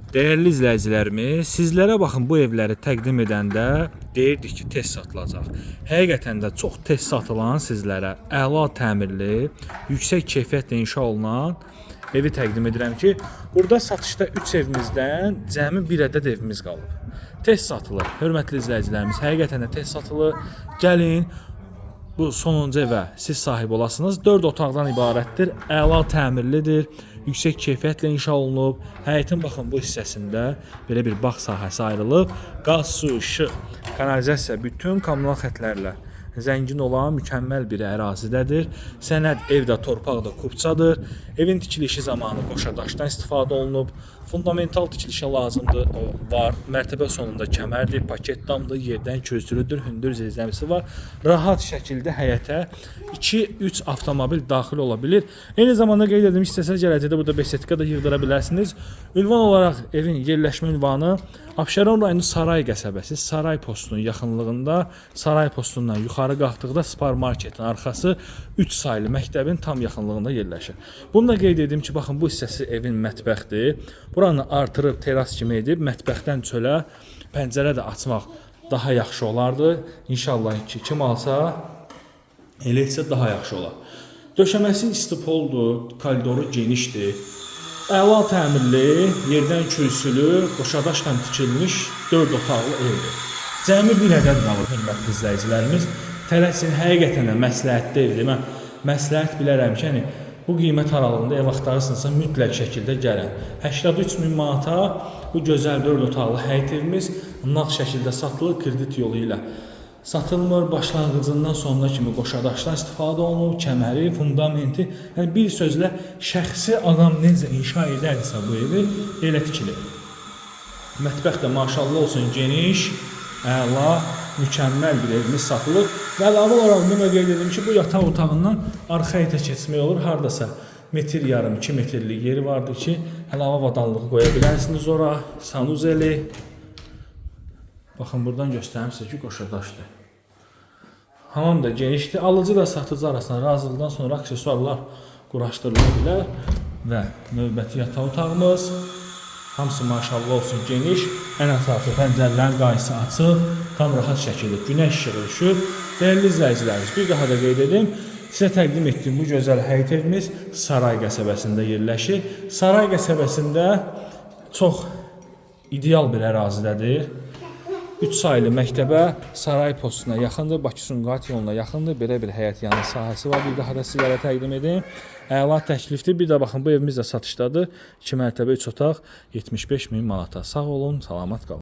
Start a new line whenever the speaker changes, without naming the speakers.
Değerli izləyicilərimiz, sizlərə baxın bu evləri təqdim edəndə deyirdik ki, tez satılacaq. Həqiqətən də çox tez satılan sizlərə əla təmirli, yüksək keyfiyyətlə inşa olunan evi təqdim edirəm ki, burada satışda 3 evimizdən cəmi 1 ədəd evimiz qalıb. Tez satılır. Hörmətli izləyicilərimiz, həqiqətən də tez satılır. Gəlin bu sonuncu evə siz sahib olasınız. 4 otaqdan ibarətdir. Əla təmirlidir. Yüksək keyfiyyətlə inşa olunub. Həyətin baxın bu hissəsində belə bir bağ sahəsi ayrılıb. Qaz, su, işıq, kanalizasiya bütün kommunal xətlərlə zəngin olan mükəmməl bir ərazidədir. Sənəd evdə, torpaqda kubçadır. Evin tikilişi zamanı qoşa daşdan istifadə olunub. Fundamental tikilişə lazımdır var. Mərtəbə sonunda kəmərdir, paket damdır, yerdən közdürüdür, hündür zirzəmisi var. Rahat şəkildə həyətə 2-3 avtomobil daxil ola bilir. Eyni zamanda qeyd edim, istəsəz gələcəkdə burada besetka da yığdıra bilərsiniz. Ünvan olaraq evin yerləşmə ünvanı Abşeron rayonu Saray qəsəbəsi, Saray postunun yaxınlığında, Saray postundan yuxarı qalxdıqda supermarketin arxası 3 saylı məktəbin tam yaxınlığında yerləşir. Bunu da qeyd edim ki, baxın bu hissəsi evin mətbəxdir. Buranı artırıb teras kimi edib mətbəxdən çölə pəncərə də açmaq daha yaxşı olardı. İnşallah ki, kim alsa elə etsə daha yaxşı olar. Döşəməsi istipoldur, koridoru genişdir. Əla təmirli, yerdən kürsülü, qoşadaşla tikilmiş 4 otaqlı evdir. Cəmi 1 ədəd qalır, hörmətli izləyicilərimiz. Tələsin, həqiqətən də məsləhətli evdir. Mən məsləhət bilərəm ki, yəni, bu qiymət aralığında ev axtarırsınızsa mütləq şəkildə gəlin. 83.000 manata bu gözəl 4 otaqlı həyət evimiz nağd şəkildə satılır kredit yolu ilə. Satılmır, başlanğıcından sonuna kimi qoşadaşdan istifadə olunur, kəməri, fundamenti. Yəni bir sözlə şəxsi adam necə inşa edərsə bu evi elə tikilir. Mətbəx də maşallah olsun geniş, əla, mükəmməl bir evimiz satılır. Və əlavə olaraq bunu qeyd edim ki, bu yataq otağından arxa həyətə keçmək olur. Hardasa metr yarım, 2 metrlik yeri vardır ki, əlavə avadanlığı qoya bilərsiniz ora, sanuzeli. Baxın, buradan göstərim sizə ki, qoşadaşdır. Hamam da genişdir. Alıcı da satıcı arasında razılıqdan sonra aksesuarlar quraşdırıla bilər. Və növbəti yataq otağımız. Hamısı maşallah olsun geniş. Ən əsası pəncərələrin qayısı açıq. Tam rahat şəkildə günəş işığı düşür. Dəyərli izləyicilərimiz, bir daha da qeyd edim. Sizə təqdim etdiyim bu gözəl həyət evimiz Saray qəsəbəsində yerləşir. Saray qəsəbəsində çox ideal bir ərazidədir. 3 saylı məktəbə, Saray postuna yaxındır, Bakı-Sumqayıt yoluna yaxındır. Belə bir həyət yanı sahəsi var. Bir daha da sizlərə təqdim edim. Əla təklifdir. Bir də baxın, bu evimiz də satışdadır. 2 mərtəbə 3 otaq 75.000 manata. Sağ olun, salamat qalın.